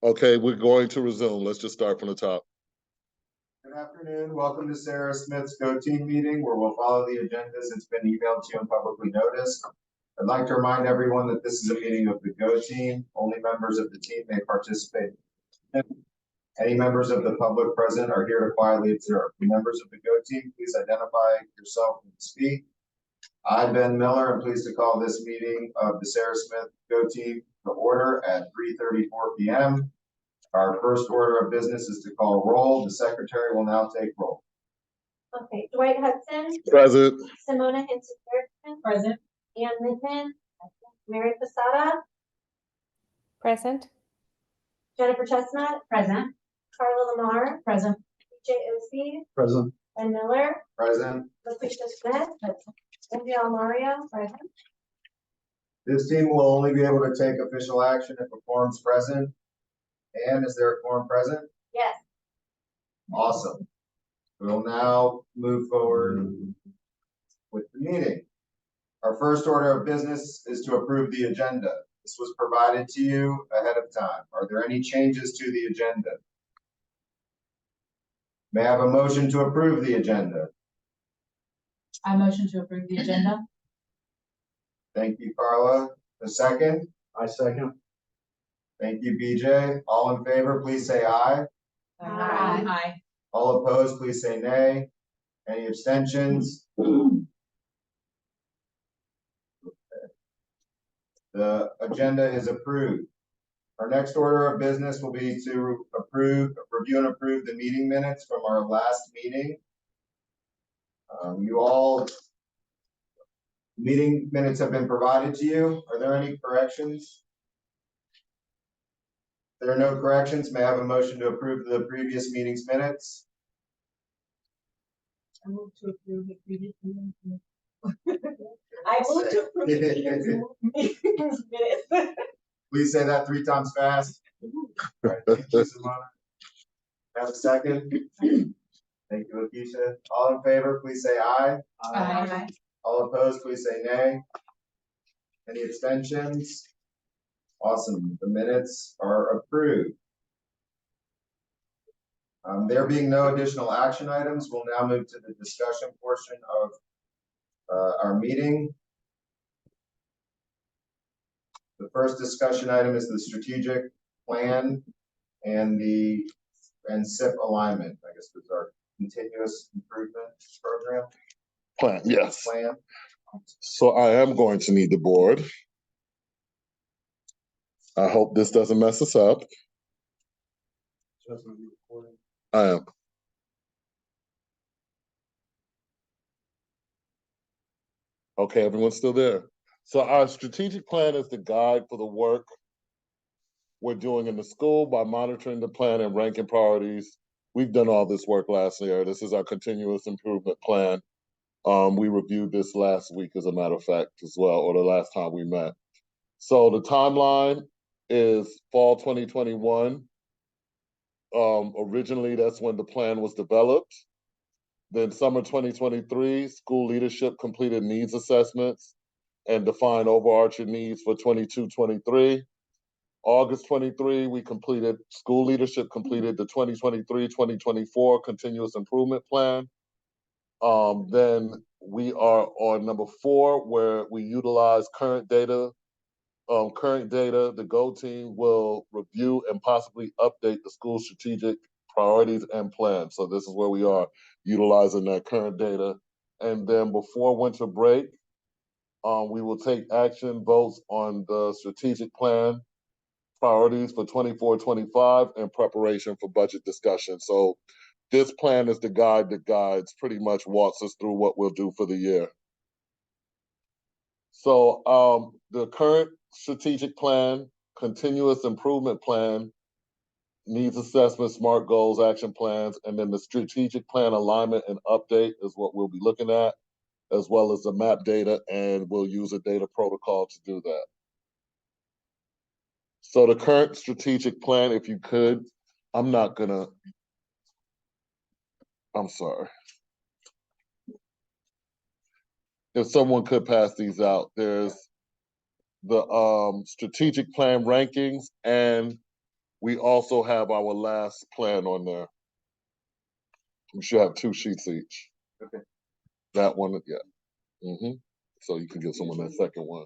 Okay, we're going to resume. Let's just start from the top. Good afternoon. Welcome to Sarah Smith's Go Team meeting, where we'll follow the agendas. It's been emailed to you and publicly noticed. I'd like to remind everyone that this is a meeting of the Go Team. Only members of the team may participate. Any members of the public present are here to quietly observe. Members of the Go Team, please identify yourself and speak. I, Ben Miller, am pleased to call this meeting of the Sarah Smith Go Team to order at 3:34 p.m. Our first order of business is to call roll. The secretary will now take roll. Okay, Dwight Hudson. Present. Simona Hinton-Bergman. Present. Ann Minton. Mary Posada. Present. Jennifer Chestnut. Present. Carla Lamar. Present. BJ Osi. Present. Ben Miller. Present. LaQuisha Smith. India Mario. Present. This team will only be able to take official action if a quorum is present. And is there a quorum present? Yes. Awesome. We'll now move forward with the meeting. Our first order of business is to approve the agenda. This was provided to you ahead of time. Are there any changes to the agenda? May I have a motion to approve the agenda? I motion to approve the agenda. Thank you, Carla. A second? I second. Thank you, BJ. All in favor, please say aye. Aye. All opposed, please say nay. Any abstentions? The agenda is approved. Our next order of business will be to review and approve the meeting minutes from our last meeting. Meeting minutes have been provided to you. Are there any corrections? If there are no corrections, may I have a motion to approve the previous meeting's minutes? I move to approve the previous meeting. I move to approve the previous minutes. Please say that 3 times fast. All right, thank you, Simona. Have a second? Thank you, Lakeisha. All in favor, please say aye. Aye. All opposed, please say nay. Any abstentions? Awesome. The minutes are approved. There being no additional action items, we'll now move to the discussion portion of our meeting. The first discussion item is the strategic plan and SIP alignment. I guess it's our continuous improvement program. Plan, yes. Plan. So I am going to need the board. I hope this doesn't mess us up. I am. Okay, everyone's still there. So our strategic plan is the guide for the work we're doing in the school by monitoring the plan and ranking priorities. We've done all this work last year. This is our continuous improvement plan. We reviewed this last week, as a matter of fact, as well, or the last time we met. So the timeline is fall 2021. Originally, that's when the plan was developed. Then summer 2023, school leadership completed needs assessments and defined overarching needs for 22-23. August 23, school leadership completed the 2023-2024 continuous improvement plan. Then we are on number 4, where we utilize current data. The Go Team will review and possibly update the school's strategic priorities and plans. So this is where we are, utilizing that current data. And then before winter break, we will take action votes on the strategic plan, priorities for 24-25, and preparation for budget discussion. So this plan is the guide that guides, pretty much walks us through what we'll do for the year. So the current strategic plan, continuous improvement plan, needs assessment, SMART goals, action plans, and then the strategic plan alignment and update is what we'll be looking at, as well as the map data, and we'll use a data protocol to do that. So the current strategic plan, if you could, I'm sorry. If someone could pass these out, there's the strategic plan rankings and We also have our last plan on there. We should have 2 sheets each. Okay. That one, yeah. So you can give someone that second one.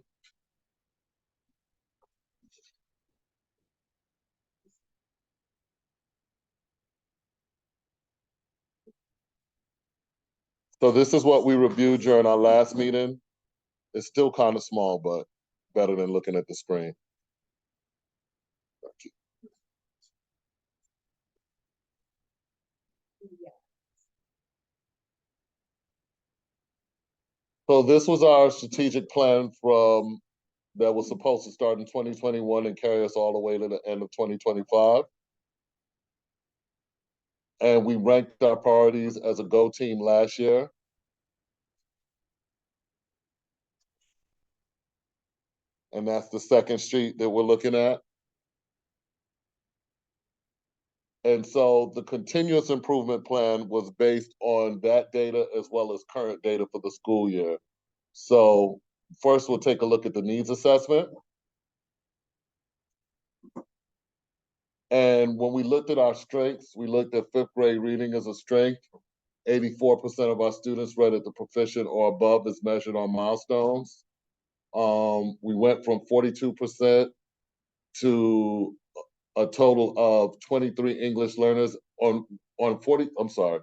So this is what we reviewed during our last meeting. It's still kind of small, but better than looking at the screen. So this was our strategic plan from that was supposed to start in 2021 and carry us all the way to the end of 2025. And we ranked our priorities as a Go team last year. And that's the second street that we're looking at. And so the continuous improvement plan was based on that data as well as current data for the school year. So first we'll take a look at the needs assessment. And when we looked at our strengths, we looked at 5th grade reading as a strength. 84% of our students read at the proficient or above as measured on milestones. We went from 42% to a total of 23 English learners on 40, I'm sorry,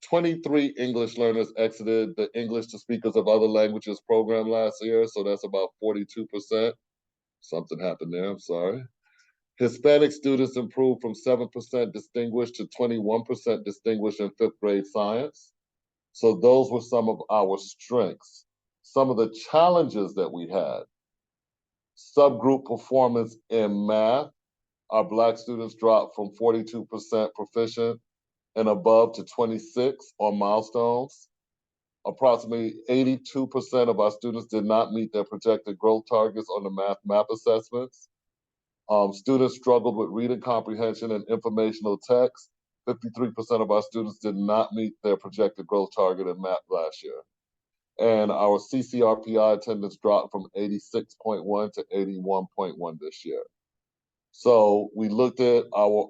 23 English learners exited the English to Speakers of Other Languages program last year. So that's about 42%. Something happened there, I'm sorry. Hispanic students improved from 7% distinguished to 21% distinguished in 5th grade science. So those were some of our strengths. Some of the challenges that we had: subgroup performance in math. Our Black students dropped from 42% proficient and above to 26 on milestones. Approximately 82% of our students did not meet their projected growth targets on the math map assessments. Students struggled with reading comprehension and informational text. 53% of our students did not meet their projected growth target in math last year. And our CCRPI attendance dropped from 86.1 to 81.1 this year. So we looked at our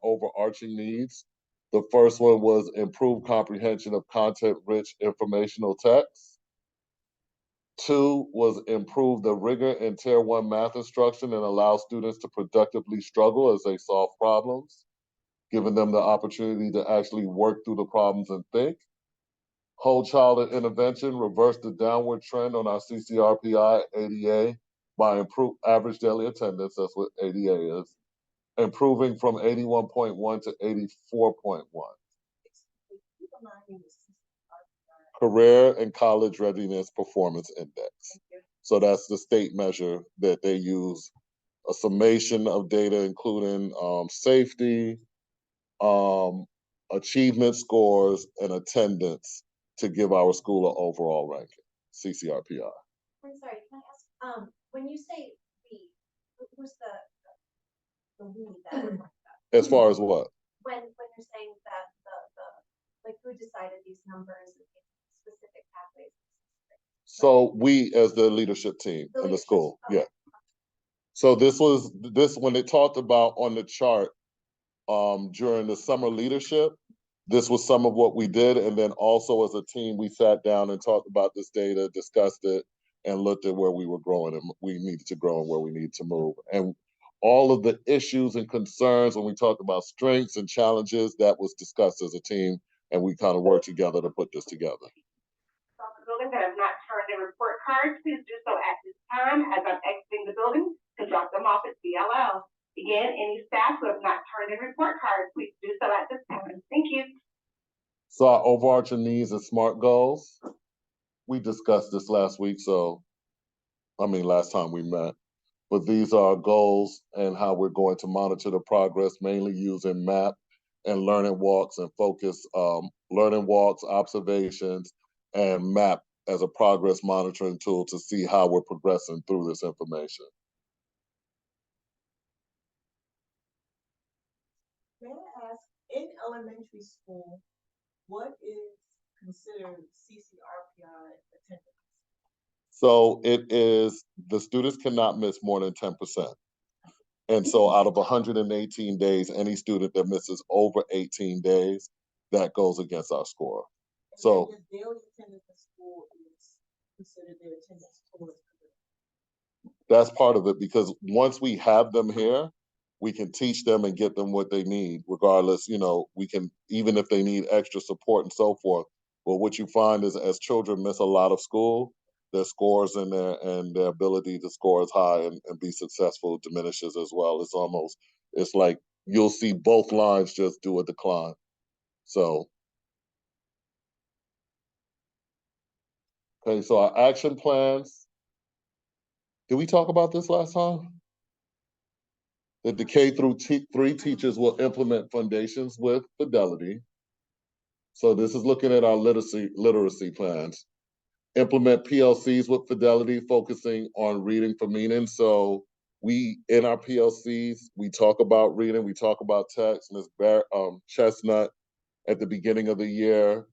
overarching needs. The first one was improved comprehension of content-rich informational text. 2 was improve the rigor in Tier 1 math instruction and allow students to productively struggle as they solve problems, giving them the opportunity to actually work through the problems and think. Whole childhood intervention reversed the downward trend on our CCRPI ADA by improved average daily attendance, that's what ADA is, improving from 81.1 to 84.1. Career and College Readiness Performance Index. So that's the state measure that they use, a summation of data including safety, achievement scores, and attendance to give our school an overall ranking, CCRPI. I'm sorry, can I ask, when you say we, who's the we that? As far as what? When you're saying that like who decided these numbers and specific pathways? So we as the leadership team in the school, okay. yeah. So this when they talked about on the chart during the summer leadership, this was some of what we did. And then also as a team, we sat down and talked about this data, discussed it, and looked at where we were growing and we needed to grow and where we need to move. And all of the issues and concerns when we talked about strengths and challenges, that was discussed as a team, and we kind of worked together to put this together. The building that have not turned in report cards, please do so at this time as I'm exiting the building to drop them off at CLL. Again, any staff who have not turned in report cards, please do so at this time. Thank you. So our overarching needs and SMART goals, we discussed this last week, last time we met. But these are our goals and how we're going to monitor the progress, mainly using MAP and learning walks and focus, learning walks, observations, and MAP as a progress monitoring tool to see how we're progressing through this information. May I ask, in elementary school, what is considered CCRPI attendance? So it is, the students cannot miss more than 10%. And so out of 118 days, any student that misses over 18 days, that goes against our score. So Their daily attendance at school is considered their attendance towards. that's part of it, because once we have them here, we can teach them and get them what they need, regardless, we can, even if they need extra support and so forth. But what you find is as children miss a lot of school, their scores and their ability to score as high and be successful diminishes as well. It's like you'll see both lines just do a decline. So, okay, so our action plans. Did we talk about this last time? That the K through 3 teachers will implement foundations with Fidelity. So this is looking at our literacy plans. Implement PLCs with Fidelity, focusing on reading for meaning. So in our PLCs, we talk about reading, we talk about text. Ms. Chestnut at the beginning of the year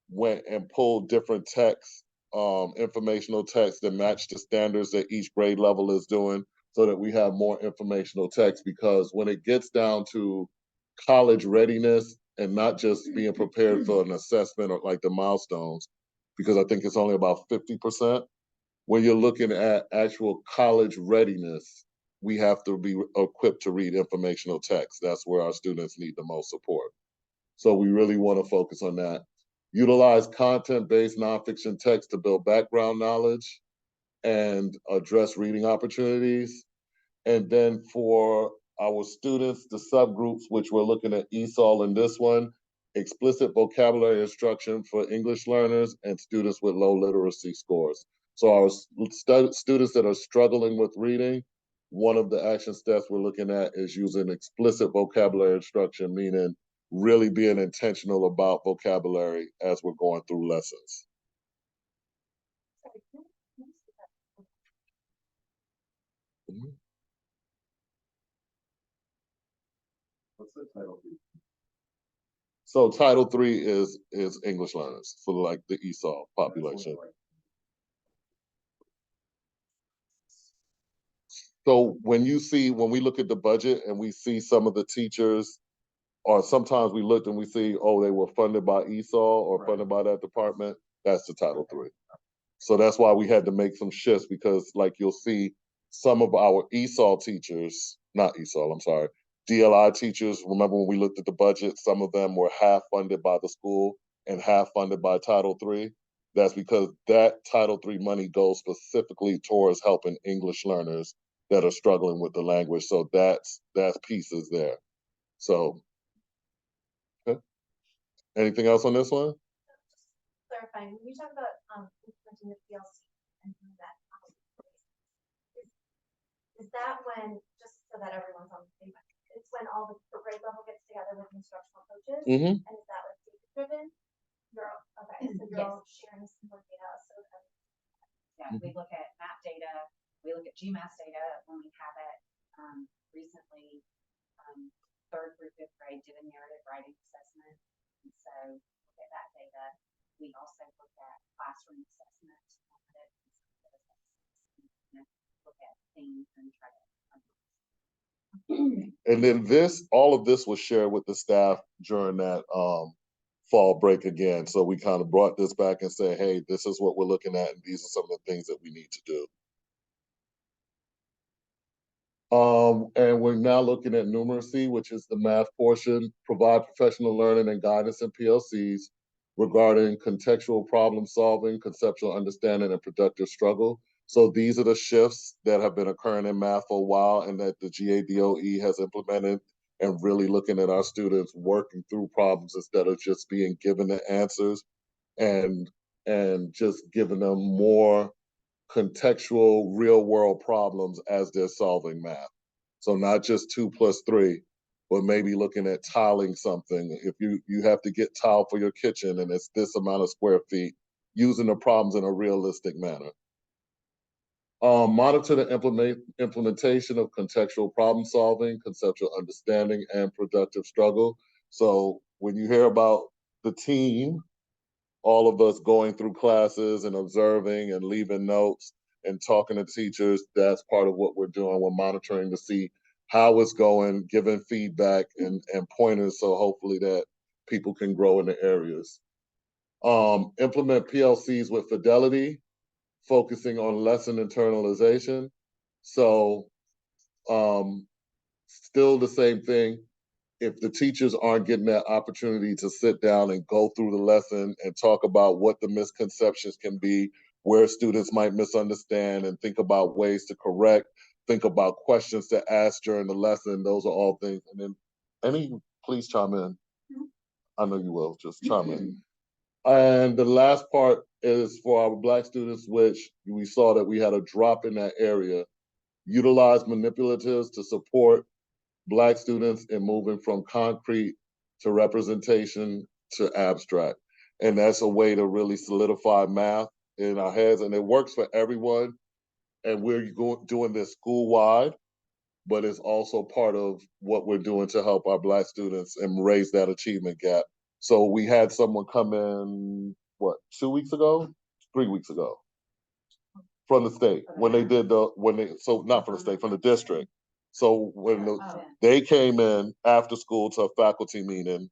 went and pulled different texts, informational texts that match the standards that each grade level is doing, so that we have more informational text. Because when it gets down to college readiness and not just being prepared for an assessment or like the milestones, because I think it's only about 50%, when you're looking at actual college readiness, we have to be equipped to read informational text. That's where our students need the most support. So we really want to focus on that. Utilize content-based nonfiction text to build background knowledge and address reading opportunities. And then for our students, the subgroups, which we're looking at ESOL in this one, explicit vocabulary instruction for English learners and students with low literacy scores. So our students that are struggling with reading, one of the action steps we're looking at is using explicit vocabulary instruction, meaning really being intentional about vocabulary as we're going through lessons. Mhm. What's the title? So Title III is English learners for like the ESOL population. So when we look at the budget and we see some of the teachers, or sometimes we looked and we see, oh, they were funded by ESOL or funded by that department, that's the Title III. So that's why we had to make some shifts, because like you'll see some of our DLI teachers, remember when we looked at the budget, some of them were half funded by the school and half funded by Title III. That's because that Title III money goes specifically towards helping English learners that are struggling with the language. So that piece is there. So, okay. Anything else on this one? Clarifying, when you talk about implementing the PLC and doing that, is that when, just so that everyone's on the same, it's when all the grade level gets together with instructional coaches? Mm-hmm. And is that like data driven? Okay, so you're all sharing similar data, so that. Yeah, we look at map data, we look at GMAS data when we have it. Recently, 3rd through 5th grade did a narrative writing assessment. And so look at that data. We also look at classroom assessment. Look at things and try to. And then all of this was shared with the staff during that fall break again. So we kind of brought this back and said, hey, this is what we're looking at, and these are some of the things that we need to do. And we're now looking at numeracy, which is the math portion. Provide professional learning and guidance in PLCs regarding contextual problem solving, conceptual understanding, and productive struggle. So these are the shifts that have been occurring in math for a while, and that the GADOE has implemented, and really looking at our students working through problems instead of just being given the answers, and just giving them more contextual real world problems as they're solving math. So not just 2 + 3, but maybe looking at tiling something. If you have to get tile for your kitchen and it's this amount of square feet, using the problems in a realistic manner. Monitor the implementation of contextual problem solving, conceptual understanding, and productive struggle. So when you hear about the team, all of us going through classes and observing and leaving notes and talking to teachers, that's part of what we're doing. We're monitoring to see how it's going, giving feedback and pointers, so hopefully that people can grow in the areas. Implement PLCs with fidelity, focusing on lesson internalization. So still the same thing. If the teachers aren't getting that opportunity to sit down and go through the lesson and talk about what the misconceptions can be, where students might misunderstand, and think about ways to correct, think about questions to ask during the lesson, those are all things. And then please chime in. I know you will, just chime in. And the last part is for our Black students, which we saw that we had a drop in that area. Utilize manipulatives to support Black students in moving from concrete to representation to abstract. And that's a way to really solidify math in our heads. And it works for everyone. And we're doing this school-wide, but it's also part of what we're doing to help our Black students and raise that achievement gap. So we had someone come in, 2 weeks ago? 3 weeks ago, from the state, when they did not from the state, from the district. So when they came in after school to a faculty meeting,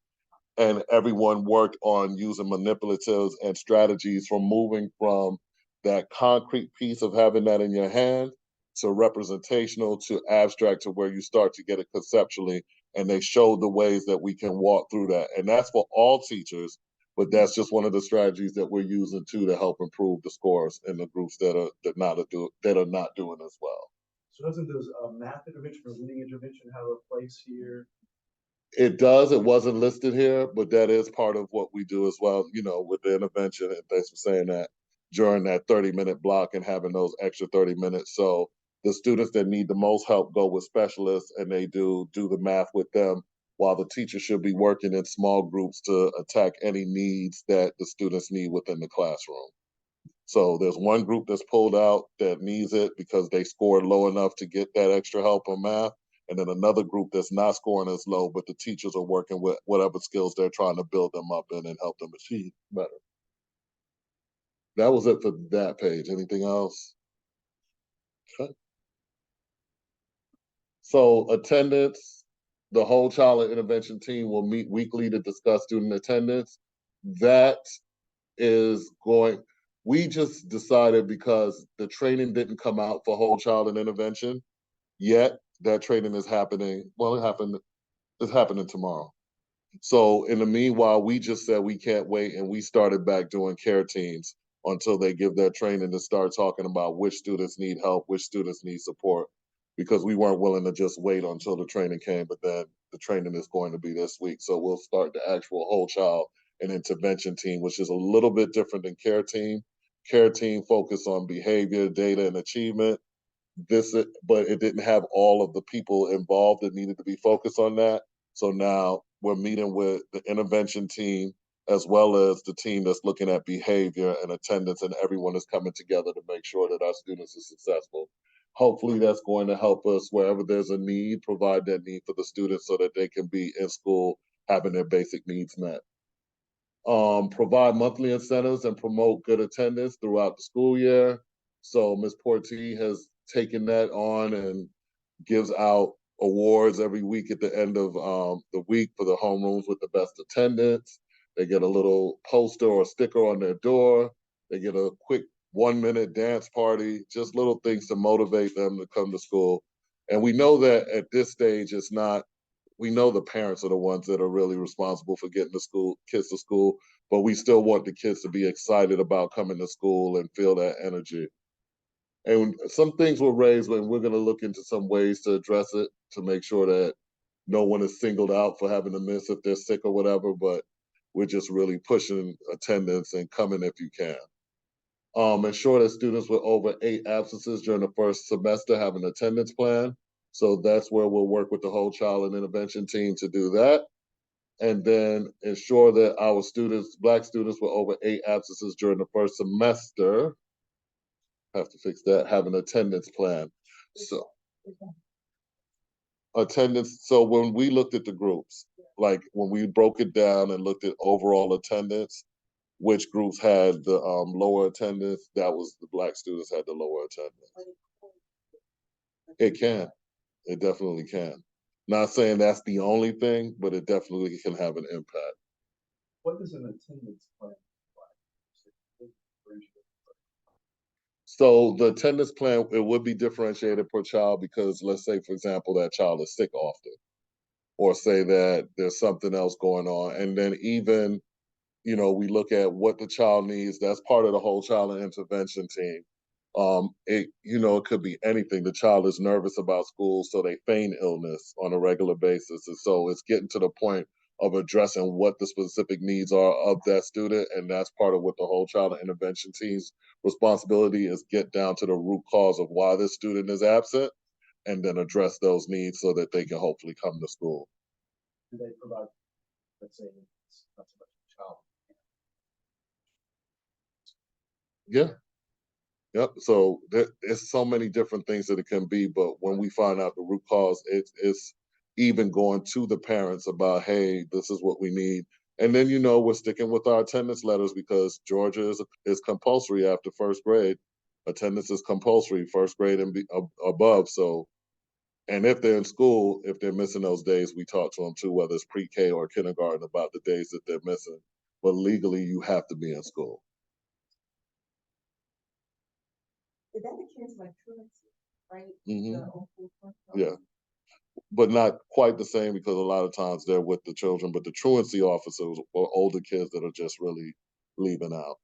and everyone worked on using manipulatives and strategies from moving from that concrete piece of having that in your hand to representational to abstract to where you start to get it conceptually. And they showed the ways that we can walk through that. And that's for all teachers, but that's just one of the strategies that we're using too to help improve the scores in the groups that are not doing as well. So doesn't this math intervention or reading intervention have a place here? It does. It wasn't listed here, but that is part of what we do as well, with the intervention. And thanks for saying that, during that 30-minute block and having those extra 30 minutes. So the students that need the most help go with specialists, and they do the math with them, while the teacher should be working in small groups to attack any needs that the students need within the classroom. So there's one group that's pulled out that needs it because they scored low enough to get that extra help on math. And then another group that's not scoring as low, but the teachers are working with whatever skills they're trying to build them up in and help them achieve better. That was it for that page. Anything else? Okay. So attendance, the whole child intervention team will meet weekly to discuss student attendance. That is going, we just decided because the training didn't come out for whole child and intervention yet. That training is happening. Well, it's happening tomorrow. So in the meanwhile, we just said we can't wait, and we started back doing care teams until they give their training to start talking about which students need help, which students need support, because we weren't willing to just wait until the training came, but then the training is going to be this week. So we'll start the actual whole child and intervention team, which is a little bit different than care team. Care team focused on behavior, data, and achievement. But it didn't have all of the people involved that needed to be focused on that. So now we're meeting with the intervention team as well as the team that's looking at behavior and attendance, and everyone is coming together to make sure that our students are successful. Hopefully that's going to help us wherever there's a need, provide that need for the students so that they can be in school having their basic needs met. Provide monthly incentives and promote good attendance throughout the school year. So Ms. Porti has taken that on and gives out awards every week at the end of the week for the homerooms with the best attendance. They get a little poster or sticker on their door. They get a quick 1-minute dance party, just little things to motivate them to come to school. And we know that at this stage, we know the parents are the ones that are really responsible for getting the kids to school, but we still want the kids to be excited about coming to school and feel that energy. And some things were raised, and we're going to look into some ways to address it to make sure that no one is singled out for having to miss if they're sick or whatever, but we're just really pushing attendance and coming if you can. Ensure that students with over 8 absences during the first semester have an attendance plan. So that's where we'll work with the whole child and intervention team to do that. And then ensure that our students, Black students with over 8 absences during the first semester, have to fix that, have an attendance plan. So attendance, so when we looked at the groups, like when we broke it down and looked at overall attendance, which groups had the lower attendance, that was the Black students had the lower attendance. It can. It definitely can. Not saying that's the only thing, but it definitely can have an impact. What does an attendance plan look like? So the attendance plan, it would be differentiated per child because let's say, for example, that child is sick often, or say that there's something else going on. And then even, we look at what the child needs. That's part of the whole child and intervention team. It could be anything. The child is nervous about school, so they feign illness on a regular basis. And so it's getting to the point of addressing what the specific needs are of that student. And that's part of what the whole child and intervention team's responsibility is, get down to the root cause of why this student is absent and then address those needs so that they can hopefully come to school. Do they provide, let's say, it's not so much a child? Yeah. Yep. So it's so many different things that it can be, but when we find out the root cause, it's even going to the parents about, hey, this is what we need. And then, we're sticking with our attendance letters because Georgia is compulsory after first grade. Attendance is compulsory, first grade and above. So, and if they're in school, if they're missing those days, we talk to them too, whether it's pre-K or kindergarten, about the days that they're missing. But legally, you have to be in school. Is that akin to like truancy, right? Mhm. The old school one? Yeah. But not quite the same because a lot of times they're with the children, but the truancy officers are older kids that are just really leaving out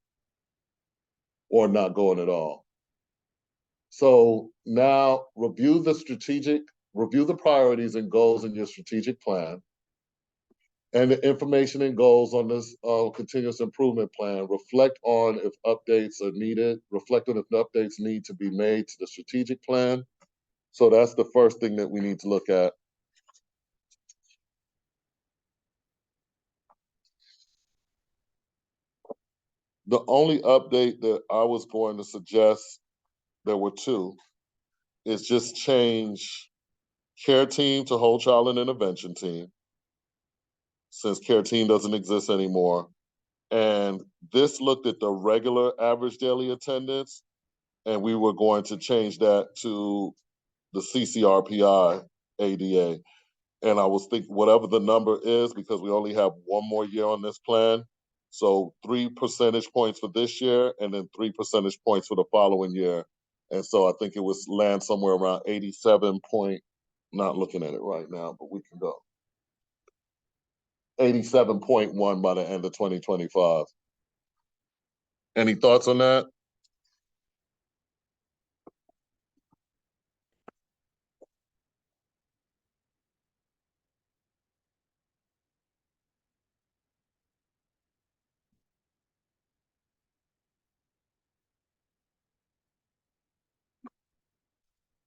or not going at all. So now review the priorities and goals in your strategic plan and the information and goals on this continuous improvement plan. Reflect on if updates are needed, reflect on if updates need to be made to the strategic plan. So that's the first thing that we need to look at. The only update that I was going to suggest, there were two, is just change care team to whole child and intervention team, since care team doesn't exist anymore. And this looked at the regular average daily attendance, and we were going to change that to the CCRPI ADA. And I was thinking whatever the number is, because we only have one more year on this plan. So 3 percentage points for this year and then 3 percentage points for the following year. And so I think it was land somewhere around 87 point, not looking at it right now, but we can go. 87.1 by the end of 2025. Any thoughts on that?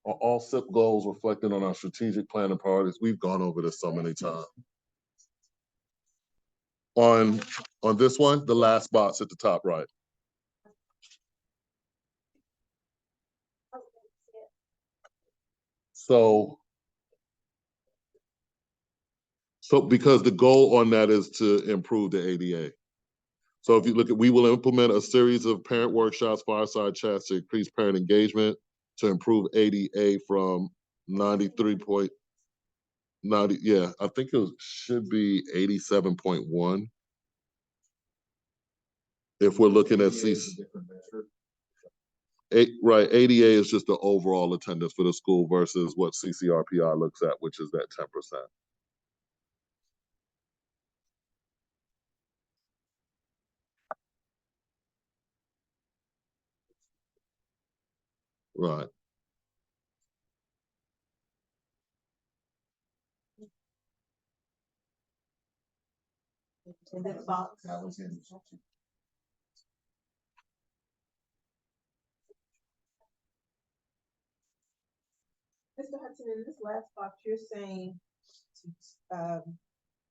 Are all SIP goals reflected on our strategic plan and priorities? We've gone over this so many times. On this one, the last box at the top right. So because the goal on that is to improve the ADA. So if you look at, we will implement a series of parent workshops, fireside chats to increase parent engagement, to improve ADA from 93.90. Yeah, I think should be 87.1. If we're looking at right, ADA is just the overall attendance for the school versus what CCRPI looks at, which is that 10%. Right. In that box. Mr. Hudson, in this last box, you're saying to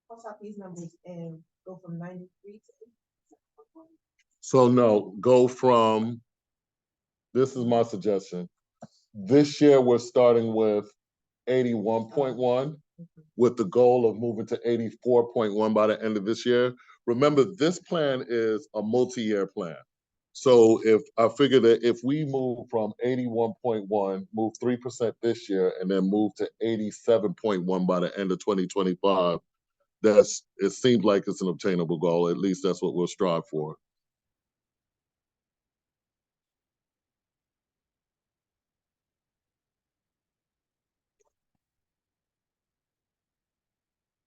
cross out these numbers and go from 93 to 8. So no, go from, this is my suggestion. This year, we're starting with 81.1 with the goal of moving to 84.1 by the end of this year. Remember, this plan is a multi-year plan. So if I figure that if we move from 81.1, move 3% this year, and then move to 87.1 by the end of 2025, it seems like it's an obtainable goal. At least that's what we'll strive for.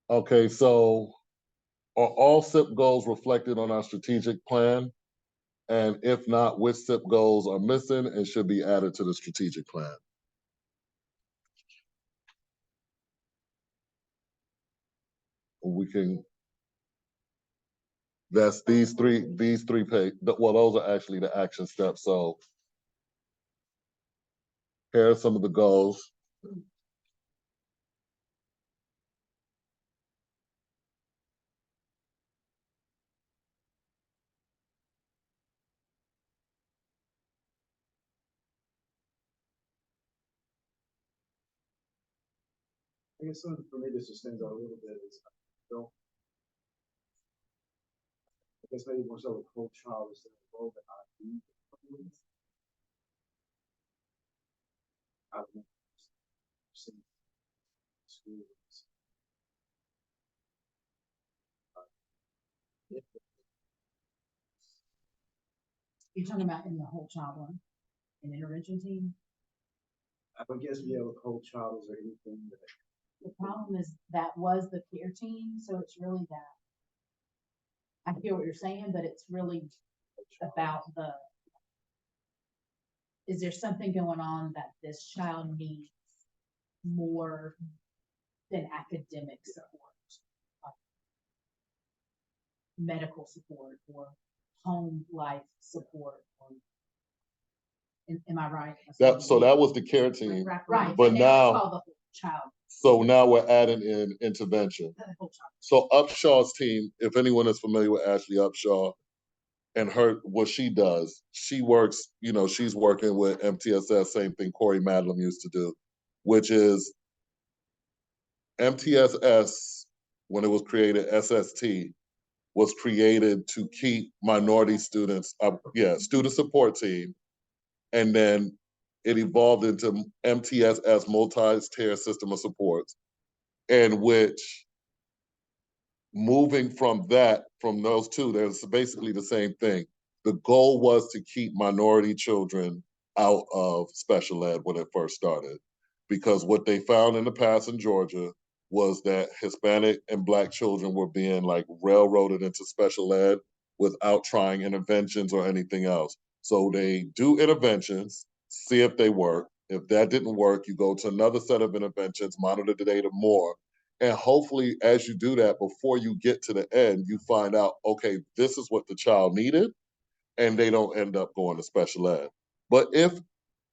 Okay, so are all SIP goals reflected on our strategic plan? And if not, which SIP goals are missing and should be added to the strategic plan? We can, that's these three well, those are actually the action steps. So here are some of the goals. I guess something for me that just stands out a little bit is, don't, I guess maybe more so a whole child is involved in IB. I've seen schools. You're talking about in the whole child one, an intervention team? I would guess, yeah, with whole child, is there anything that The problem is that was the care team, so it's really that. I hear what you're saying, but it's really about is there something going on that this child needs more than academic support? Like medical support or home life support, or am I right? So that was the care team. Right, But and now, it's called the whole child. so now we're adding in intervention. The whole child. So Upshaw's team, if anyone is familiar with Ashley Upshaw and what she does, she works, she's working with MTSS, same thing Corey Madlam used to do, which is MTSS, when it was created, SST, was created to keep minority students, student support team. And then it evolved into MTSS, multi-tier system of supports, in which moving from those two, there's basically the same thing. The goal was to keep minority children out of special ed when it first started. Because what they found in the past in Georgia was that Hispanic and Black children were being like railroaded into special ed without trying interventions or anything else. So they do interventions, see if they work. If that didn't work, you go to another set of interventions, monitor the data more, and hopefully, as you do that, before you get to the end, you find out, okay, this is what the child needed, and they don't end up going to special ed. But if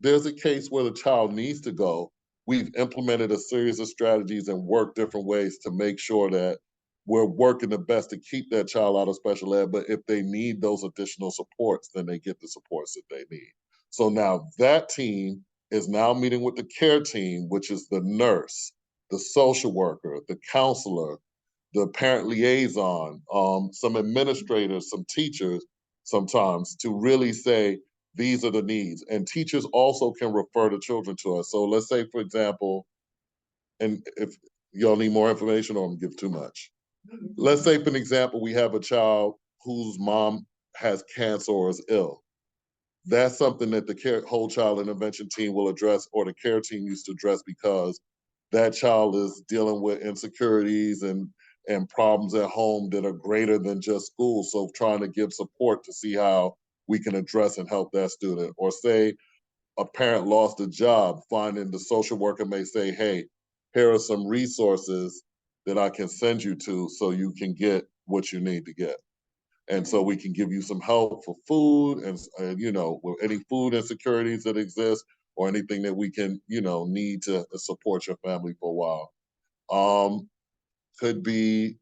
there's a case where the child needs to go, we've implemented a series of strategies and worked different ways to make sure that we're working the best to keep that child out of special ed. But if they need those additional supports, then they get the supports that they need. So now that team is now meeting with the care team, which is the nurse, the social worker, the counselor, the parent liaison, some administrators, some teachers sometimes, to really say, these are the needs. And teachers also can refer the children to us. So let's say, for example, and if y'all need more information or I'm give too much. Let's say, for an example, we have a child whose mom has cancer or is ill. That's something that the whole child intervention team will address, or the care team used to address, because that child is dealing with insecurities and problems at home that are greater than just school. So trying to give support to see how we can address and help that student. Or say a parent lost a job, finding the social worker may say, hey, here are some resources that I can send you to so you can get what you need to get. And so we can give you some help for food and with any food insecurities that exist, or anything that we can, need to support your family for a while. Could be,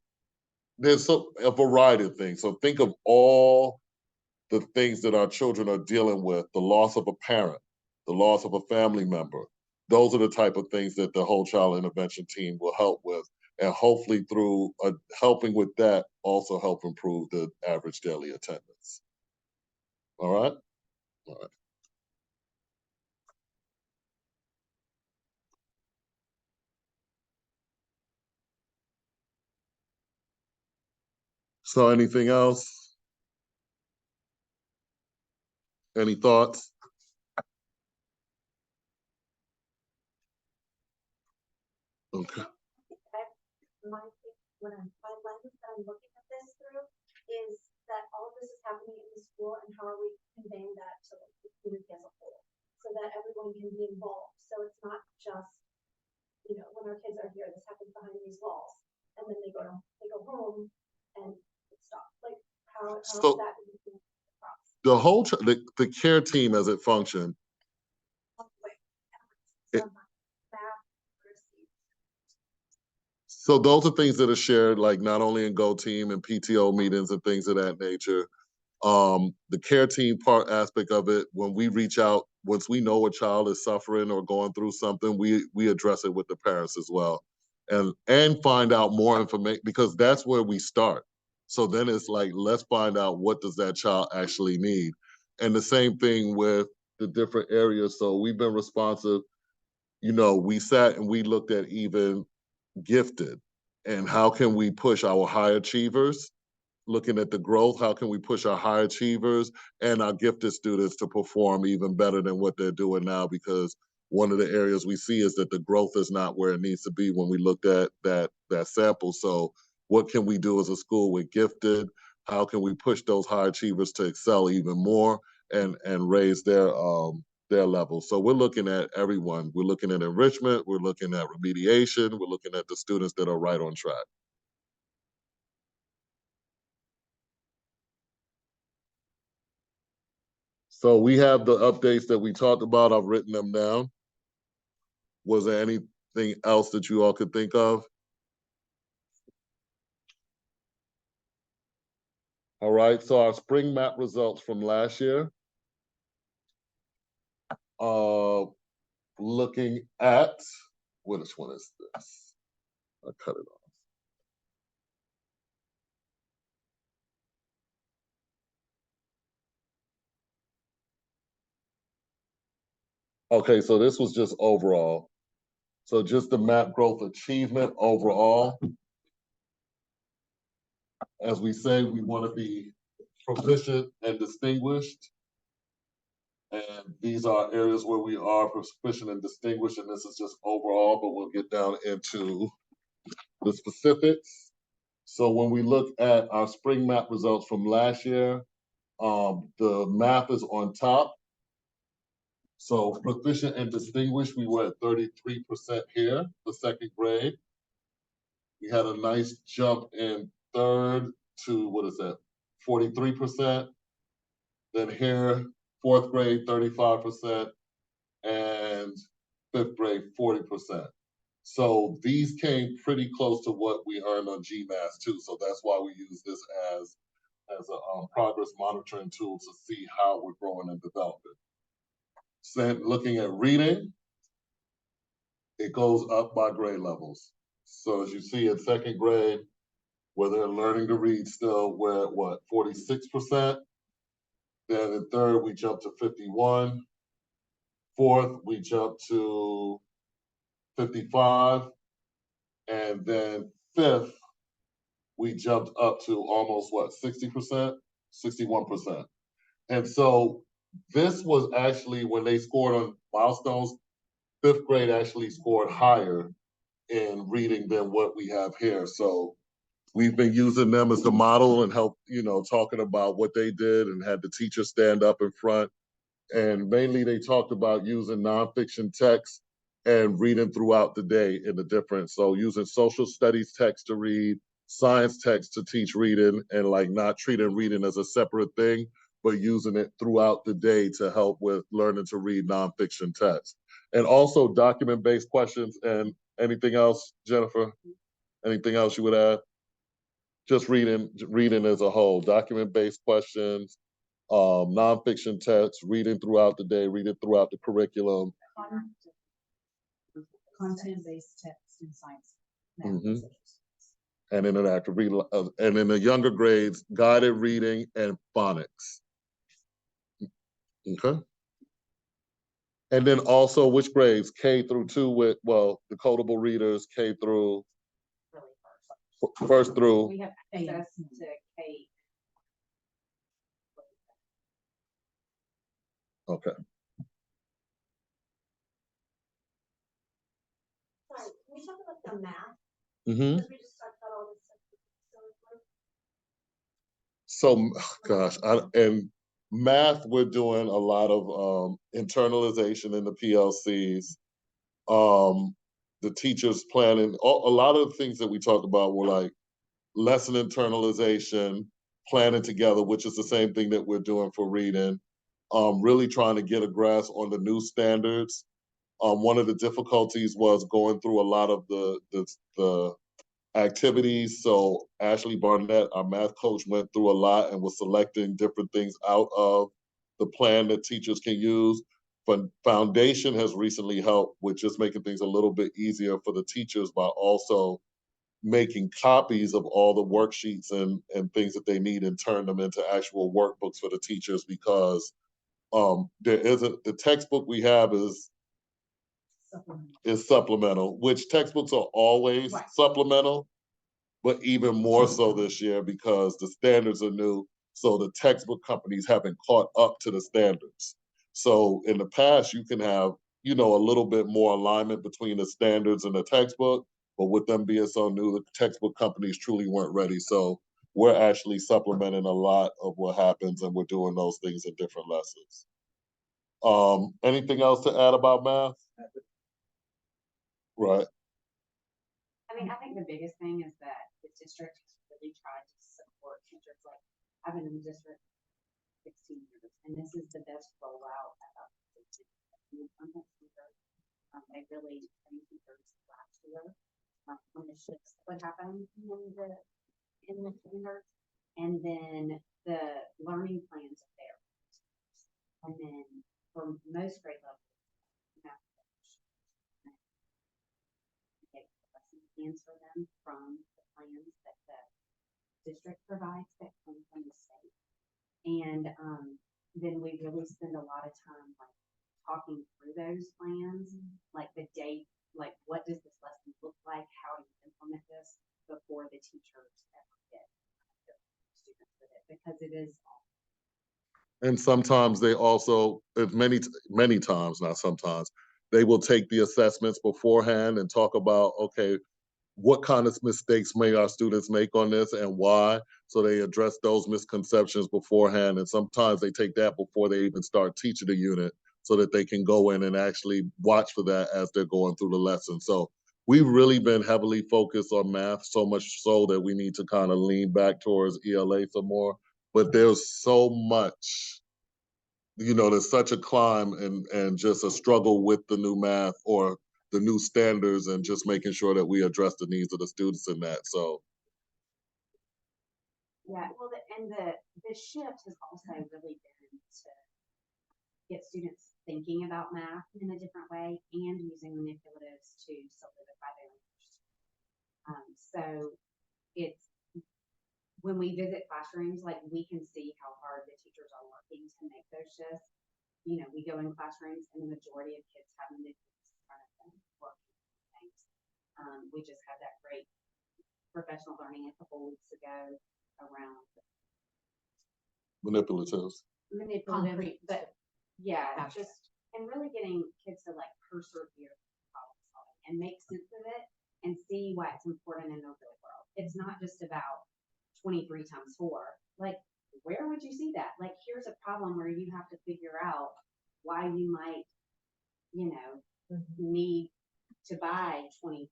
there's a variety of things. So think of all the things that our children are dealing with: the loss of a parent, the loss of a family member. Those are the type of things that the whole child intervention team will help with. And hopefully through helping with that, also help improve the average daily attendance. All right? All right. So anything else? Any thoughts? Okay. My lens that I'm looking at this through is that all of this is happening in the school, and how are we conveying that to like, the community as a whole, so that everyone can be involved. So it's not just, you know, when our kids are here, this happens behind these walls, and then they go home and it stops. Like how is So- that moving across? The whole, the care team as it functioned, Like, It- some math literacy. so those are things that are shared, like not only in Go Team and PTO meetings and things of that nature. The care team part aspect of it, when we reach out, once we know a child is suffering or going through something, we address it with the parents as well. And find out more information, because that's where we start. So then it's like, let's find out what does that child actually need. And the same thing with the different areas. So we've been responsive. You know, we sat and we looked at even gifted and how can we push our high achievers, looking at the growth, how can we push our high achievers and our gifted students to perform even better than what they're doing now? Because one of the areas we see is that the growth is not where it needs to be when we looked at that sample. So what can we do as a school with gifted? How can we push those high achievers to excel even more and raise their level? So we're looking at everyone. We're looking at enrichment, we're looking at remediation, we're looking at the students that are right on track. So we have the updates that we talked about. I've written them down. Was there anything else that you all could think of? All right, so our spring map results from last year. Looking at, which one is this? I cut it off. Okay, so this was just overall. So just the map growth achievement overall. As we say, we want to be proficient and distinguished. And these are areas where we are proficient and distinguished, and this is just overall, but we'll get down into the specifics. So when we look at our spring map results from last year, the map is on top. So proficient and distinguished, we were at 33% here, the second grade. We had a nice jump in third to, what is that, 43%. Then here, fourth grade, 35%, and fifth grade, 40%. So these came pretty close to what we earned on GMAS too. So that's why we use this as a progress monitoring tool to see how we're growing and developing. So looking at reading, it goes up by grade levels. So as you see in second grade, where they're learning to read still, we're at what, 46%? Then in third, we jump to 51. Fourth, we jump to 55. And then fifth, we jumped up to almost what, 60%, 61%. And so this was actually when they scored on milestones, fifth grade actually scored higher in reading than what we have here. So we've been using them as the model and help, you know, talking about what they did and had the teacher stand up in front. And mainly they talked about using nonfiction text and reading throughout the day in the different, so using social studies text to read, science text to teach reading, and like not treating reading as a separate thing, but using it throughout the day to help with learning to read nonfiction text. And also document-based questions. And anything else, Jennifer? Anything else you would add? Just reading as a whole, document-based questions, nonfiction text, reading throughout the day, reading throughout the curriculum. Content-based text in science. math, Mhm. and social studies. And interactive reading, and in the younger grades, guided reading and phonics. Okay. And then also which grades? K through 2 with, well, the codable readers, K through, really first. first through, We have access to K. okay. Sorry, can we talk about the math? Mm-hmm. Because we just talked about all this stuff. And math, we're doing a lot of internalization in the PLCs. The teachers planning, a lot of the things that we talked about were like lesson internalization, planning together, which is the same thing that we're doing for reading. Really trying to get a grasp on the new standards. One of the difficulties was going through a lot of the activities. So Ashley Barnett, our math coach, went through a lot and was selecting different things out of the plan that teachers can use. But Foundation has recently helped with just making things a little bit easier for the teachers by also making copies of all the worksheets and things that they need and turn them into actual workbooks for the teachers, because there isn't, the textbook we have is supplemental, which textbooks are always Right. supplemental, but even more so this year because the standards are new. So the textbook companies haven't caught up to the standards. So in the past, you can have, a little bit more alignment between the standards and the textbook, but with them being so new, the textbook companies truly weren't ready. So we're actually supplementing a lot of what happens, and we're doing those things in different lessons. Anything else to add about math? Right. I mean, I think the biggest thing is that the district has really tried to support teachers. Like, I've been in the district 16 years, and this is the best rollout about 15 years. They really trained teachers last year when the shifts would happen in the standards, and then the learning plans are there. And then for most grade levels, you have to answer them from the plans that the district provides that come from the state. And then we really spend a lot of time like talking through those plans, like the date, like what does this lesson look like? How do you implement this before the teachers ever get students with it? Because it is. And sometimes they also, many times, not sometimes, they will take the assessments beforehand and talk about, okay, what kind of mistakes may our students make on this and why? So they address those misconceptions beforehand. And sometimes they take that before they even start teaching the unit so that they can go in and actually watch for that as they're going through the lesson. So we've really been heavily focused on math, so much so that we need to kind of lean back towards ELA some more. But there's so much, there's such a climb and just a struggle with the new math or the new standards, and just making sure that we address the needs of the students in that. So yeah, well, the shift has also really been to get students thinking about math in a different way and using manipulatives to solidify their language. So it's when we visit classrooms, like we can see how hard the teachers are working to make those shifts. We go in classrooms and the majority of kids have manipulatives in front of them working on things. We just had that great professional learning a couple weeks ago around manipulatives. Manipulative, but yeah, just and really getting kids to like persevere problem solving and make sense of it and see why it's important in the real world. It's not just about 23 times 4. Like, where would you see that? Like, here's a problem where you have to figure out why you might, need to buy 23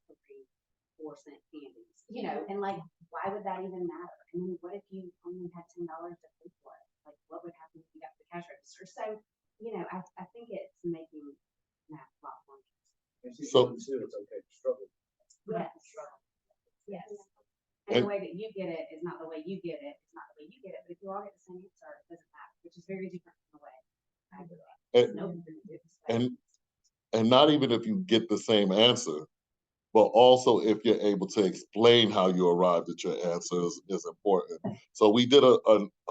4-cent candies, and like, why would that even matter? I mean, what if you only had $10 to pay for it? Like, what would happen if you got the cash register? So, I think it's making math a lot more interesting. So it's okay to struggle. Yes. Yes. And the way that you get it is not the way you get it. It's not the way you get it. But if you all get the same answer, it doesn't matter, which is very different from the way I do it. And not even if you get the same answer, but also if you're able to explain how you arrived at your answer is important. So we did a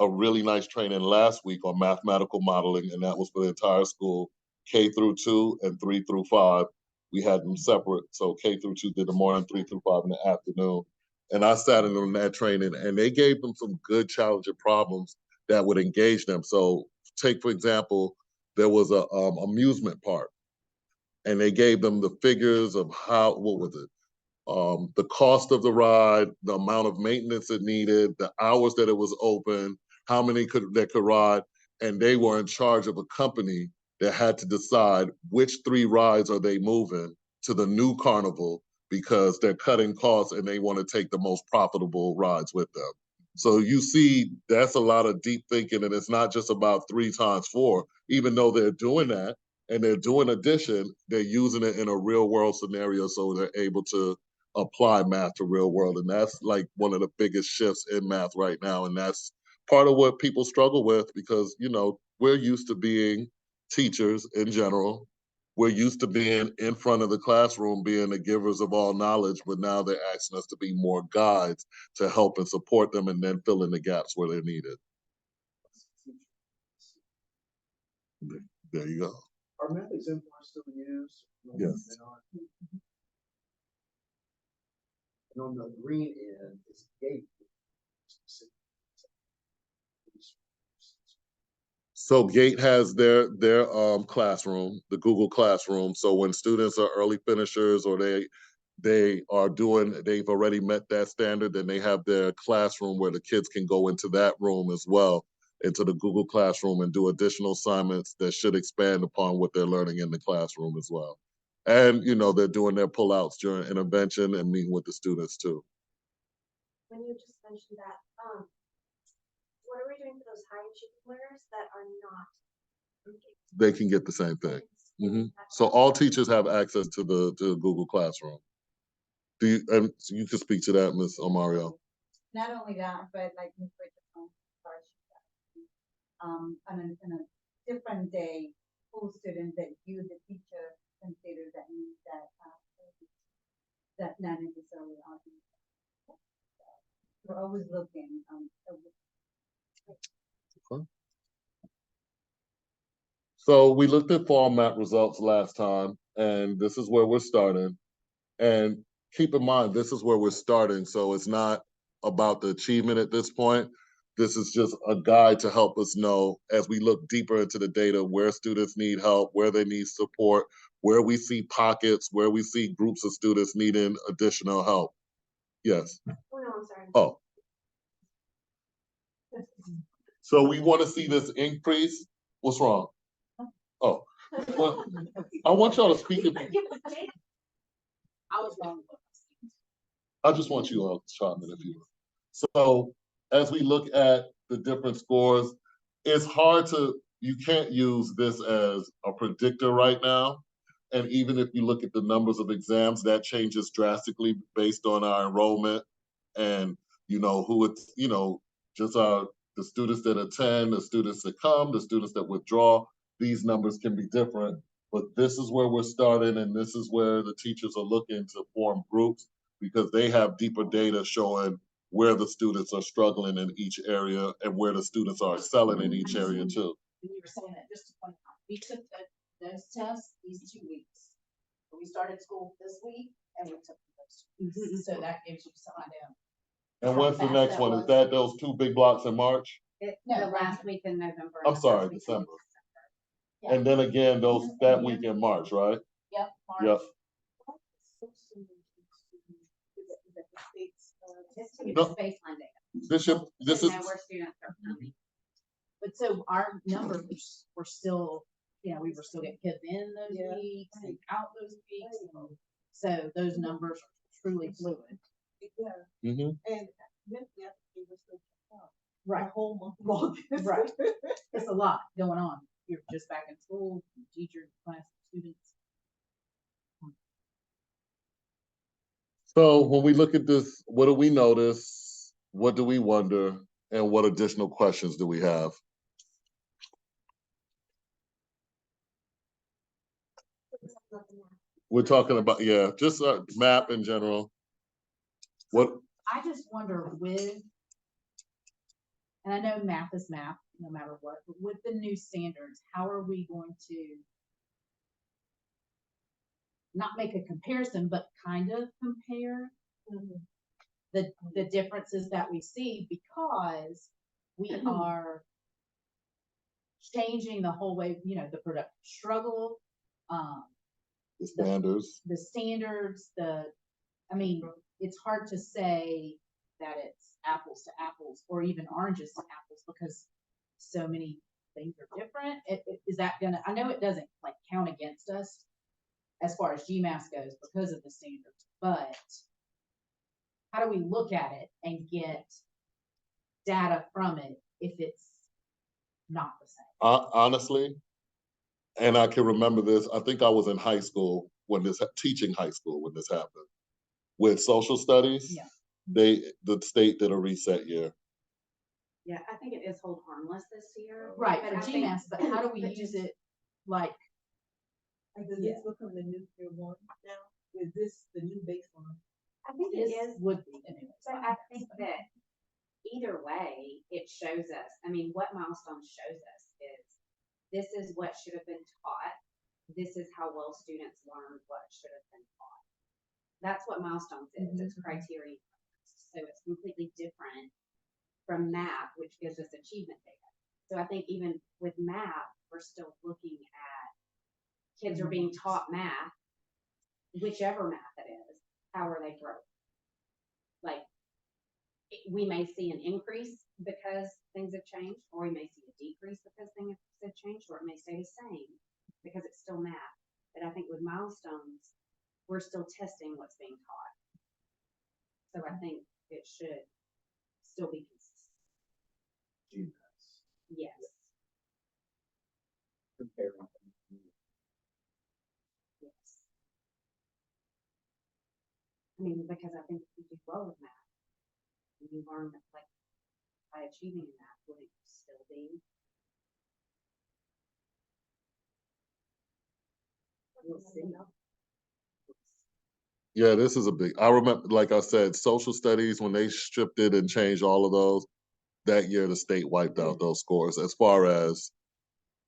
really nice training last week on mathematical modeling, and that was for the entire school, K through 2 and 3 through 5. We had them separate. So K through 2 did the morning, 3 through 5 in the afternoon. And I sat in on that training, and they gave them some good challenging problems that would engage them. So take, for example, there was a amusement park, and they gave them the figures of how, what was it? The cost of the ride, the amount of maintenance it needed, the hours that it was open, how many that could ride, and they were in charge of a company that had to decide which 3 rides are they moving to the new carnival because they're cutting costs and they want to take the most profitable rides with them. So you see, that's a lot of deep thinking, and it's not just about 3 times 4. Even though they're doing that and they're doing addition, they're using it in a real world scenario so they're able to apply math to real world. And that's like one of the biggest shifts in math right now. And that's part of what people struggle with because, you know, we're used to being teachers in general. We're used to being in front of the classroom, being the givers of all knowledge, but now they're asking us to be more guides to help and support them and then fill in the gaps where they're needed. There you go. Are math exemplars still used? Yes. And on the green end is gate. So Gate has their classroom, the Google Classroom. So when students are early finishers or they've already met that standard, then they have their classroom where the kids can go into that room as well, into the Google Classroom and do additional assignments that should expand upon what they're learning in the classroom as well. And, you know, they're doing their pullouts during intervention and meeting with the students too. When you just mentioned that, what are we doing for those high achieving learners that are not? They can get the same thing. So all teachers have access to the Google Classroom. And you can speak to that, Ms. Omario. Not only that, but like Ms. Richardson, on a different day, full students that you, the teacher, consider that need that not necessarily are. We're always looking. Okay. So we looked at fall math results last time, and this is where we're starting. And keep in mind, this is where we're starting. So it's not about the achievement at this point. This is just a guide to help us know as we look deeper into the data where students need help, where they need support, where we see pockets, where we see groups of students needing additional help. Yes. Oh, no, I'm sorry. Oh. So we want to see this increase. What's wrong? Oh. Well, I want y'all to speak. I was wrong. I just want you all to chime in if you will. So as we look at the different scores, it's hard to, you can't use this as a predictor right now. And even if you look at the numbers of exams, that changes drastically based on our enrollment and, you know, who it's, you know, just the students that attend, the students that come, the students that withdraw, these numbers can be different. But this is where we're starting, and this is where the teachers are looking to form groups because they have deeper data showing where the students are struggling in each area and where the students are excelling in each area too. When you were saying that, just to point out, we took those tests these 2 weeks. We started school this week and we took those 2 weeks. So that gives you some idea. And when's the next one? Is that those 2 big blocks in March? The last week in November. I'm sorry, December. Yeah. And then again, that week in March, right? Yep. March. Yep. This to be No. the baseline data. This To is know where students are coming. But so our numbers were still, you know, we were still getting kids in those Yeah. weeks and out those weeks. So those numbers are truly fluid. Yeah, Mhm. and mentally, I think we were still checked out. The Right. whole month long. Right. It's a lot going on. You're just back in school, teachers, class, students. So when we look at this, what do we notice? What do we wonder? And what additional questions do we have? We're talking about, yeah, just a map in general. What? I just wonder with and I know math is math, no matter what, but with the new standards, how are we going to not make a comparison, but kind of compare the differences that we see, because we are changing the whole way, you know, the productive struggle, The standards. the standards, I mean, it's hard to say that it's apples to apples or even oranges to apples because so many things are different. Is that gonna, I know it doesn't like count against us as far as GMAS goes because of the standards, but how do we look at it and get data from it if it's not the same? Honestly, and I can remember this, I think I was in high school when teaching high school when this happened. With social studies, Yeah. the state did a reset year. Yeah, I think it is hold harmless this year. Right, But for I think- GMAS, but how do we but use just- it like, Like, does this become the new tier one now? Is this the new baseline? I think it this is, would be the new but I think that either way, it shows us, I mean, what Milestones shows us is this is what should have been taught. This is how well students learned what should have been taught. That's what Milestones is. It's criteria. So it's completely different from math, which gives us achievement data. So I think even with math, we're still looking at kids are being taught math, whichever math it is, how are they growing? Like, we may see an increase because things have changed, or we may see a decrease because things have changed, or it may stay the same because it's still math. But I think with Milestones, we're still testing what's being taught. So I think it should still be consistent. Yes. Comparing. Yes. I mean, because I think if you do well with math, and you learn that, like, by achieving in math, would it still be? We'll see. Yeah, this is a big, I remember, like I said, social studies, when they stripped it and changed all of those, that year the state wiped out those scores as far as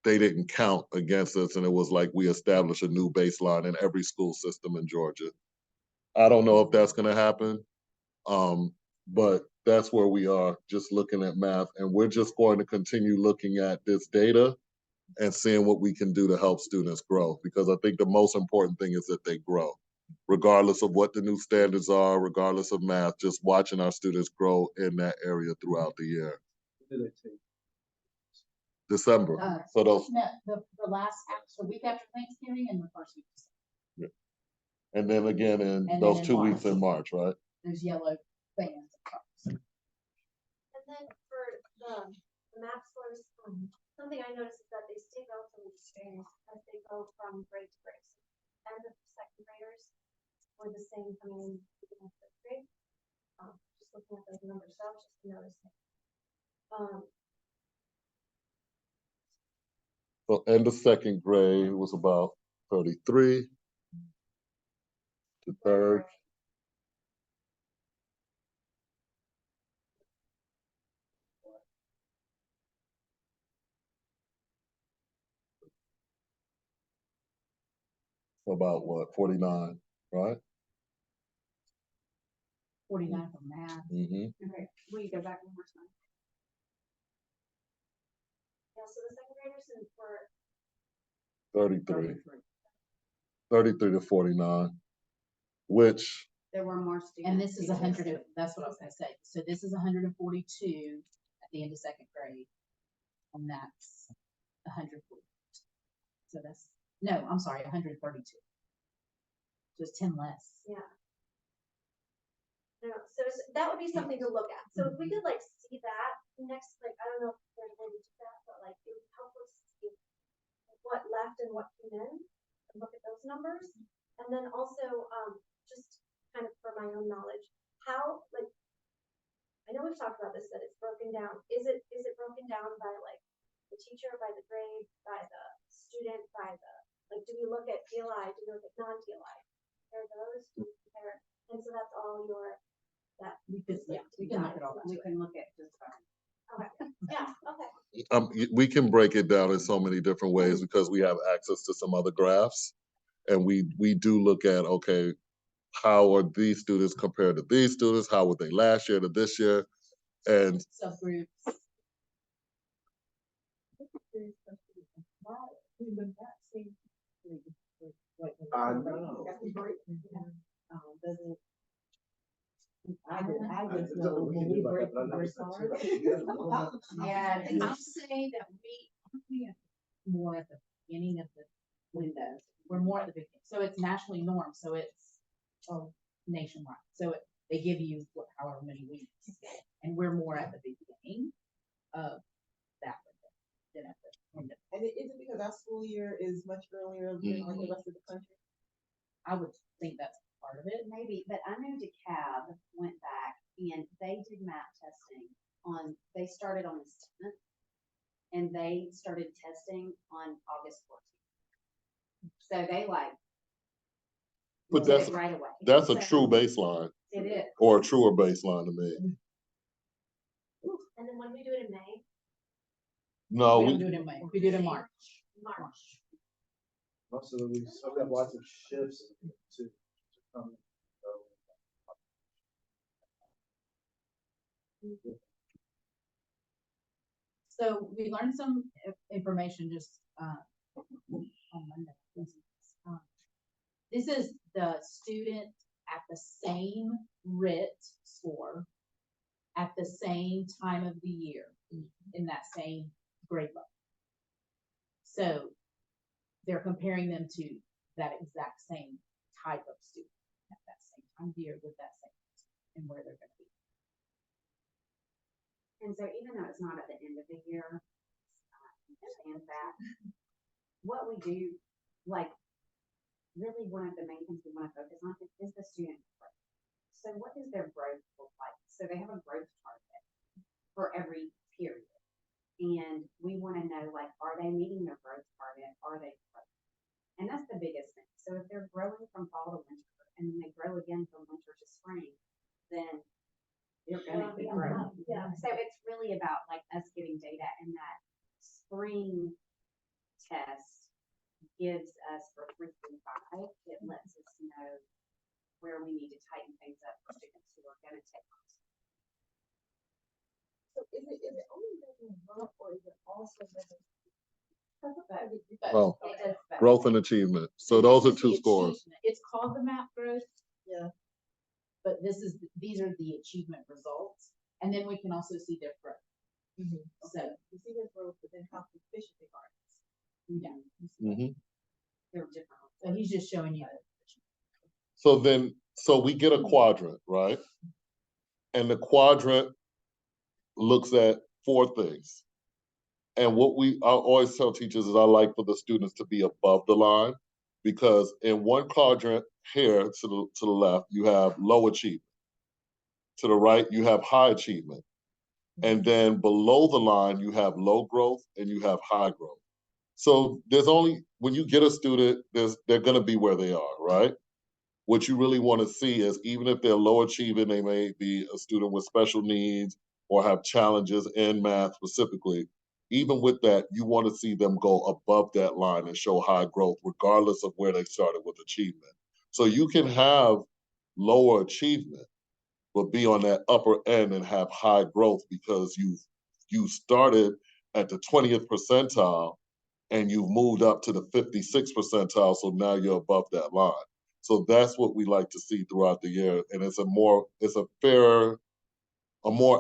they didn't count against us, and it was like we established a new baseline in every school system in Georgia. I don't know if that's gonna happen, but that's where we are, just looking at math, and we're just going to continue looking at this data and seeing what we can do to help students grow, because I think the most important thing is that they grow. Regardless of what the new standards are, regardless of math, just watching our students grow in that area throughout the year. Do they take? December, so those, No, the last, the week after Thanksgiving and the first week. and then again in And those then in 2 weeks March. in March, right? Those yellow bands. And then for the map scores, something I noticed is that they stay relatively the same as they go from grade to grade. So end of second graders were the same coming in beginning of fifth grade. Just looking at those numbers, so I was just noticing. So end of second grade was about 33 to third. About what, 49, right? 49 for math. Mm-hmm. Okay, will you go back one more time? Yeah, so the second graders and for 33. 33 to 49, which, There were more students. And this is 100, that's what I was gonna say. So this is 142 at the end of second grade. And that's 140. So that's, no, I'm sorry, 132. Just 10 less. yeah. No, so that would be something to look at. So if we could like see that next, like, I don't know if there's a way to do that, but like it would help us see what left and what came in and look at those numbers. And then also, just kind of for my own knowledge, how, like, I know we've talked about this, that it's broken down. Is it broken down by like the teacher, by the grade, by the student, by the, like, do we look at DLI, do we look at non-DLI? Compare those, do we compare, and so that's all your, that. We could, yeah, we can look at all that. We can look at just about Okay, yeah, okay. We can break it down in so many different ways because we have access to some other graphs. And we do look at, okay, how are these students compared to these students? How were they last year to this year? And Subgroups. Why even that seems like. I know. That's a break. Doesn't. I just know when we break the break hard. Yeah, and I'll say that we are more at the beginning of the window. We're more at the beginning. So it's nationally normed, so it's nationwide. So they give you however many weeks. And we're more at the beginning of that window than at the end of. And is it because our school year is much earlier than like the rest of the country? I would think that's part of it. Maybe, but I know DeKalb went back and they did map testing they started on the 7th and they started testing on August 14th. So they but did that's it right away. that's a So true baseline It is. or a truer baseline to me. And then when we do it in May, No, We don't do it in May. We do it in March. March. Also, we still have lots of shifts to come. So we learned some information just on Monday. This is the student at the same RIT score at the same time of the year in that same grade level. So they're comparing them to that exact same type of student at that same time of year with that same and where they're going to be. And so even though it's not at the end of the year, understand that what we do, really one of the main things we want to focus on is the student growth. So what does their growth look like? So they have a growth target for every period. And we want to know, are they meeting their growth target? Are they growing? And that's the biggest thing. So if they're growing from fall to winter and then they grow again from winter to spring, then they're going to be growing. Yeah. So it's really about us getting data, and that spring test gives us for 3 through 5, it lets us know where we need to tighten things up for students who are going to take on. So is it only measuring growth or is it also measuring? well, It does both. growth and achievement. So And those this are is two the scores. achievement. It's called the map growth. Yeah. But these are the achievement results. And then we can also see their growth. So, You see their growth, but then how proficient they are. yeah, Mhm. They're different. so he's just showing you. So we get a quadrant, right? And the quadrant looks at 4 things. And what I always tell teachers is I like for the students to be above the line, because in one quadrant here to the left, you have low achievement. To the right, you have high achievement. And then below the line, you have low growth and you have high growth. So when you get a student, they're gonna be where they are, right? What you really want to see is, even if they're low achieving, they may be a student with special needs or have challenges in math specifically. Even with that, you want to see them go above that line and show high growth, regardless of where they started with achievement. So you can have lower achievement, but be on that upper end and have high growth because you started at the 20th percentile and you've moved up to the 56th percentile, so now you're above that line. So that's what we like to see throughout the year, and it's a more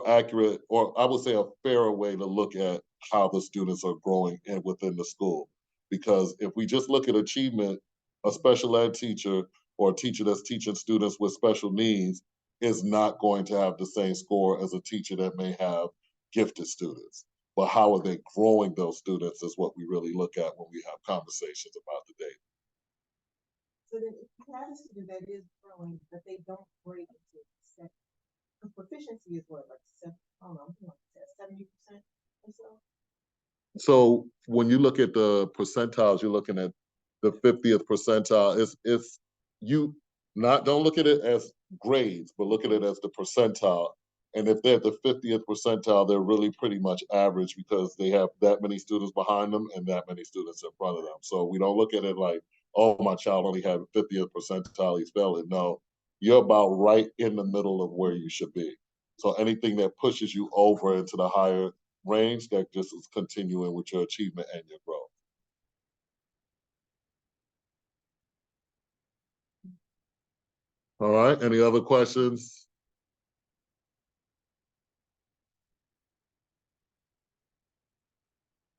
accurate, or I would say a fairer way to look at how the students are growing within the school. Because if we just look at achievement, a special ed teacher or a teacher that's teaching students with special needs is not going to have the same score as a teacher that may have gifted students. But how are they growing those students is what we really look at when we have conversations about the data. So then if you have a student that is growing, but they don't break into second, the proficiency is what, like 70% or so? So when you look at the percentiles, you're looking at the 50th percentile. Don't look at it as grades, but look at it as the percentile. And if they're at the 50th percentile, they're really pretty much average because they have that many students behind them and that many students in front of them. So we don't look at it like, oh, my child only had 50th percentile, he's failing. No, you're about right in the middle of where you should be. So anything that pushes you over into the higher range, that just is continuing with your achievement and your growth. All right, any other questions?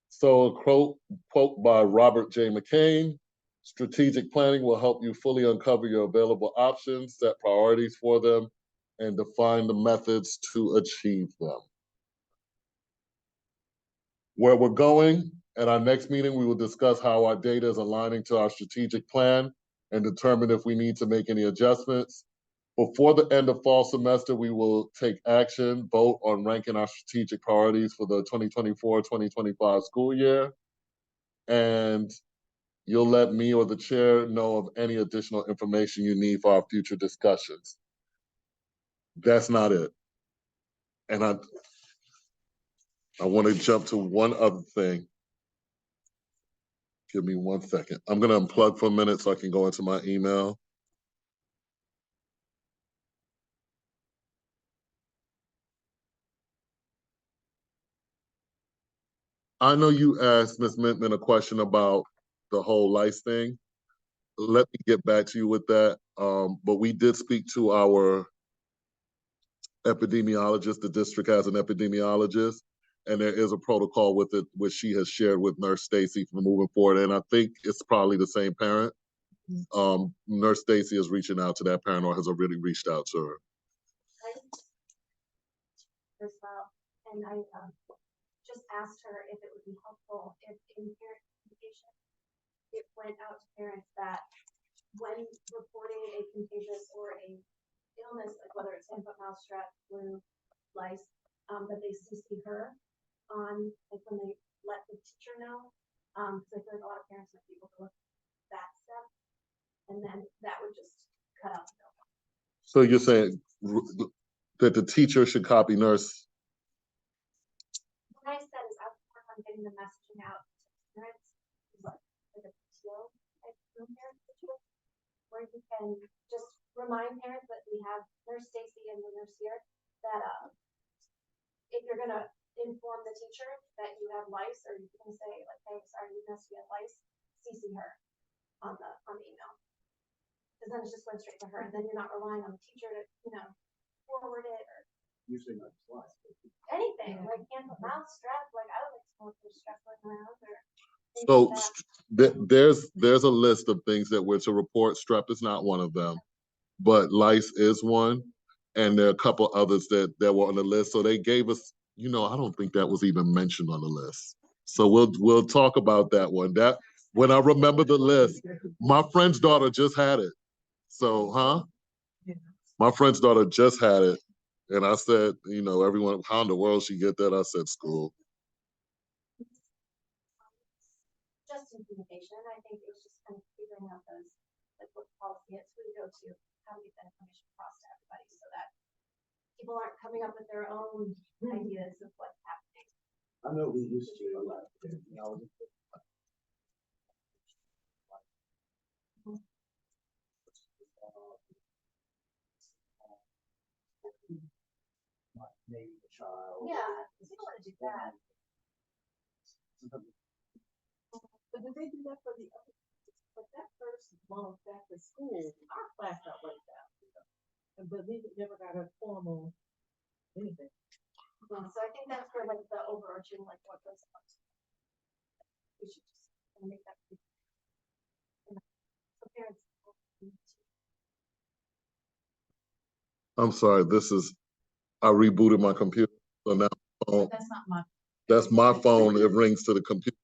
So a quote by Robert J. McCain: strategic planning will help you fully uncover your available options, set priorities for them, and define the methods to achieve them. Where we're going, at our next meeting, we will discuss how our data is aligning to our strategic plan and determine if we need to make any adjustments. Before the end of fall semester, we will take action, vote on ranking our strategic priorities for the 2024-2025 school year. And you'll let me or the chair know of any additional information you need for our future discussions. That's not it. And I want to jump to one other thing. Give me 1 second. I'm going to unplug for a minute so I can go into my email. I know you asked Ms. Mintman a question about the whole lice thing. Let me get back to you with that. But we did speak to our epidemiologist. The district has an epidemiologist, and there is a protocol with it, which she has shared with Nurse Stacy for moving forward. And I think it's probably the same parent. Nurse Stacy is reaching out to that parent or has already reached out to her. As well, and I just asked her if it would be helpful if in parent communication, it went out to parents that when reporting a contagious or a illness, like whether it's hand, foot, mouth, strep, flu, lice, that they CC her on, like when they let the teacher know. Because I feel like a lot of parents might be able to look at that step, and then that would just cut out the middle. So you're saying that the teacher should copy nurse? What I said is I would work on getting the messaging out to parents, like a PTO type of parent situation, where you can just remind parents that we have Nurse Stacy and the nurse here, that if you're gonna inform the teacher that you have lice, or you can say like, hey, sorry, we missed, we have lice, CC her on the email. Because then it's just going straight to her, and then you're not relying on the teacher to, forward it or Usually not twice. anything, like hand, foot, mouth, strep, like I would like to know if there's strep going around or things So like that. there's a list of things that we're to report. Strep is not one of them, but lice is one. And there are a couple others that were on the list. So they gave us, I don't think that was even mentioned on the list. So we'll talk about that one. That when I remember the list, my friend's daughter just had it. So, my friend's daughter just had it. And I said, everyone, how in the world she get that? I said, school. Just in communication, I think it was just kind of figuring out those, like what policy is, who to go to, how to get that information across to everybody so that people aren't coming up with their own ideas of what's happening. I know we used to a lot. Name the child. Yeah, because you don't want to do that. But did they do that for the other? But that first month back to school, our class got wiped out. But we never got a formal anything. So I think that's for like the overarching, like what goes on. We should just make that. So parents. I'm sorry, I rebooted my computer. So now that's my phone. It rings to the computer.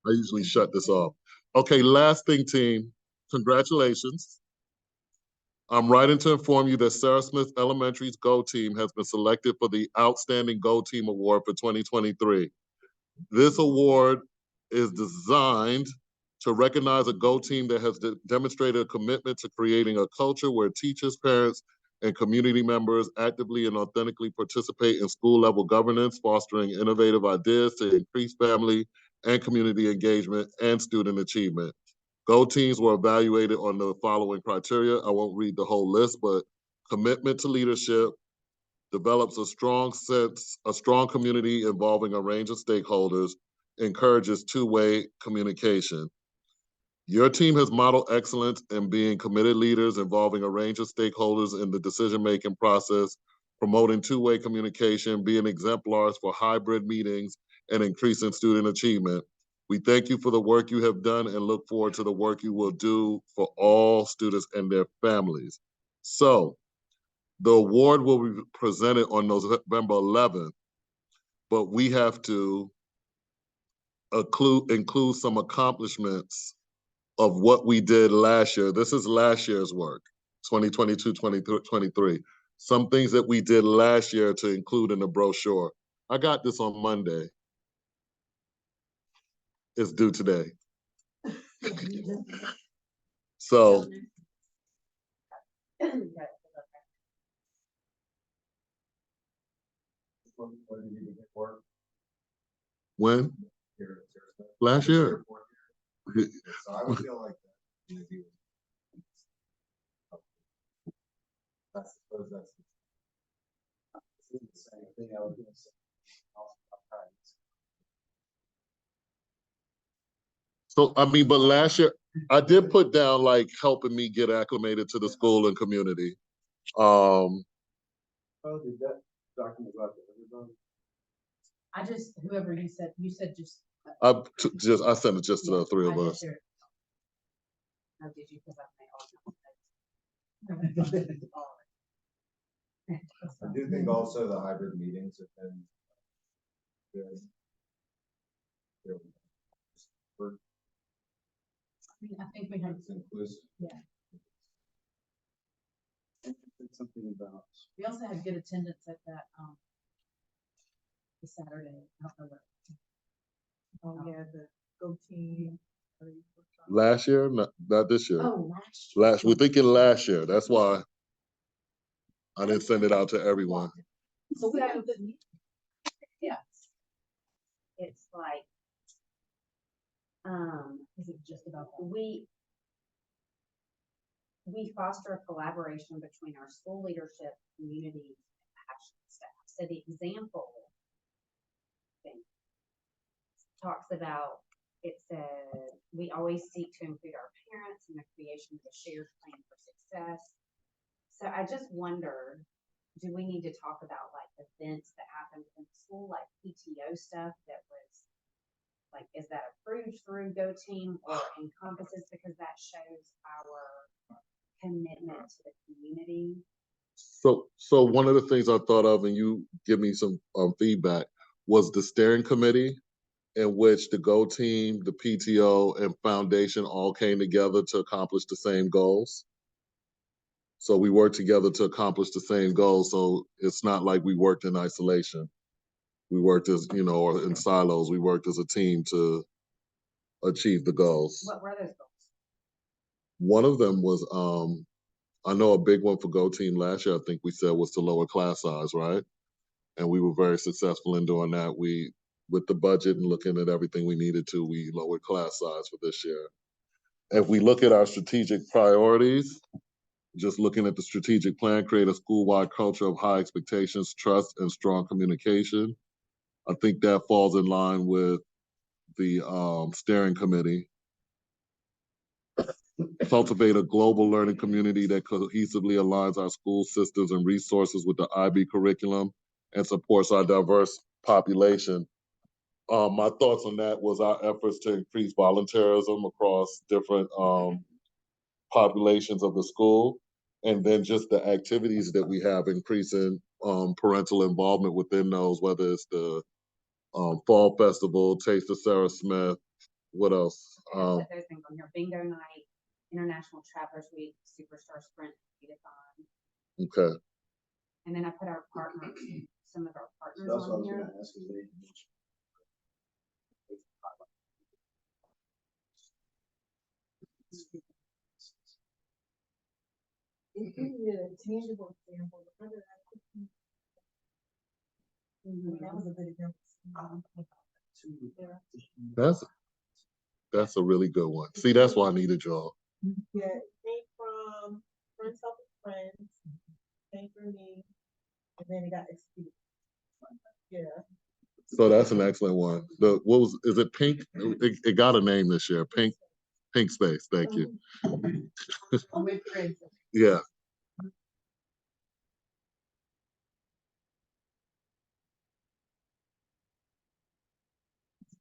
I usually shut this off. Okay, last thing, team. Congratulations. I'm writing to inform you that Sarah Smith Elementary's Go Team has been selected for the Outstanding Go Team Award for 2023. This award is designed to recognize a Go Team that has demonstrated a commitment to creating a culture where teachers, parents, and community members actively and authentically participate in school-level governance, fostering innovative ideas to increase family and community engagement and student achievement. Go teams were evaluated on the following criteria. I won't read the whole list, but commitment to leadership, develops a strong community involving a range of stakeholders, encourages two-way communication. Your team has modeled excellence in being committed leaders involving a range of stakeholders in the decision-making process, promoting two-way communication, being exemplars for hybrid meetings, and increasing student achievement. We thank you for the work you have done and look forward to the work you will do for all students and their families. So, the award will be presented on November 11th, but we have to include some accomplishments of what we did last year. This is last year's work, 2022, 2023. Some things that we did last year to include in the brochure. I got this on Monday. It's due today. So, What did you get for? when? Here, Last year. So I would feel like that. Maybe. I suppose that's. The same thing I was gonna say. So, I mean, but last year, I did put down like helping me get acclimated to the school and community. Oh, did that document go out to everybody? I just, whoever you said just. I sent it just to the three of I us. just shared. Oh, did you? Because I made all. I do think also the hybrid meetings have been good. I think we have, It's inclusive. It's something about. we also had good attendance at that, the Saturday, I don't know what. Oh, yeah, the Go Team. Last year, not this year. Oh, last year. We're thinking last year. That's why I didn't send it out to everyone. So we have a good meeting. Yeah. It's like, Is it just about that? we foster a collaboration between our school leadership, community, and passionate staff. So the example thing talks about, it says, we always seek to include our parents in the creation of a shared plan for success. So I just wondered, do we need to talk about like events that happened in school, like PTO stuff that was like, is that approved through Go Team or encompasses, because that shows our commitment to the community? So one of the things I thought of, and you give me some feedback, was the steering committee in which the Go Team, the PTO, and foundation all came together to accomplish the same goals. So we worked together to accomplish the same goals. So it's not like we worked in isolation. We worked as, or in silos. We worked as a team to achieve the goals. What were those goals? One of them was, I know a big one for Go Team last year, I think we said, was to lower class size, right? And we were very successful in doing that. With the budget and looking at everything we needed to, we lowered class size for this year. If we look at our strategic priorities, just looking at the strategic plan, create a school-wide culture of high expectations, trust, and strong communication. I think that falls in line with the steering committee. Cultivate a global learning community that cohesively aligns our school systems and resources with the IB curriculum and supports our diverse population. My thoughts on that was our efforts to increase volunteerism across different populations of the school, and then just the activities that we have, increasing parental involvement within those, whether it's the Fall Festival, Taste of Sarah Smith, what else? I put those things on here: bingo night, International Travelers Week, Superstar Sprint, Readathon. Okay. And then I put our partners, some of our partners That's what I on was here. gonna ask, is they. Yeah, tangible example. That was a good example. Yeah. That's a really good one. See, that's why I needed y'all. Yeah, it came from Friends Helping Friends, came from me, and then it got executed. Yeah. So that's an excellent one. Is it Pink? It got a name this year. Pink Space. Thank you. With friends. Yeah.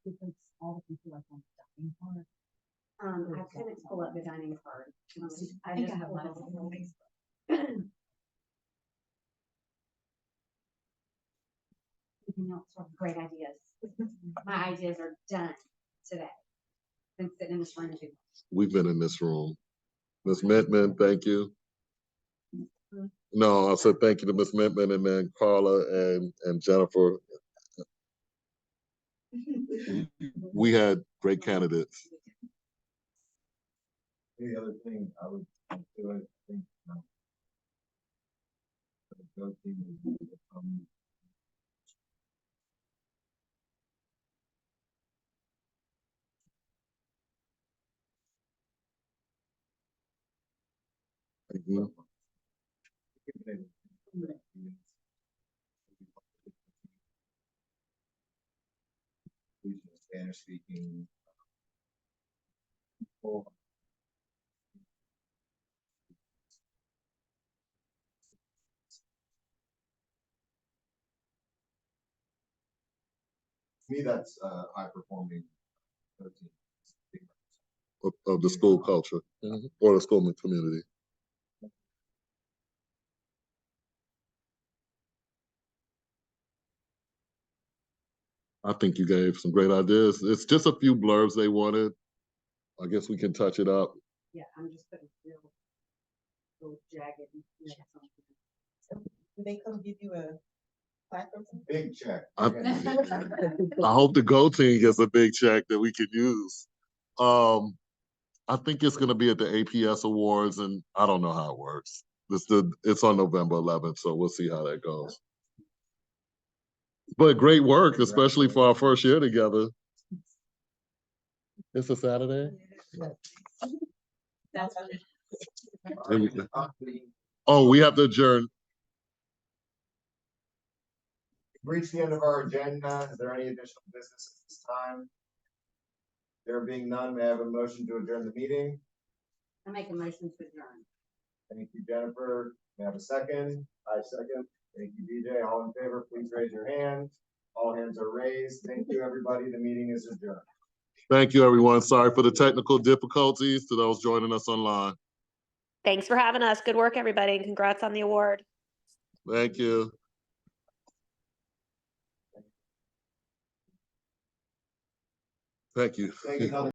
Because all the people like on the dining part. I couldn't pull up the dining card. I think just I have pulled one up of on them. Facebook. You know, sort of great ideas. My ideas are done today. Been sitting in this room too. We've been in this room. Ms. Mintman, thank you. No, I said thank you to Ms. Mintman and then Carla and Jennifer. We had great candidates. The other thing I would do, I think, the Go team would become Mhm. Spanish speaking. To me, that's high performing. Of the school culture or the school community. I think you gave some great ideas. It's just a few blurbs they wanted. I guess we can touch it up. Yeah, I'm just putting real jagged. Did they come give you a plaque or something? Big check. I hope the Go team gets a big check that we could use. I think it's gonna be at the APS Awards, and I don't know how it works. It's on November 11th, so we'll see how that goes. But great work, especially for our first year together. It's a Saturday? That's Oh, we have to adjourn. Reached the end of our agenda. Is there any additional business at this time? There being none, may I have a motion to adjourn the meeting? I make a motion to adjourn. Thank you, Jennifer. May I have a second? I second. Thank you, BJ. All in favor, please raise your hand. All hands are raised. Thank you, everybody. The meeting is adjourned. Thank you, everyone. Sorry for the technical difficulties to those joining us online. Thanks for having us. Good work, everybody, and congrats on the award. Thank you. Thank you. Thank you.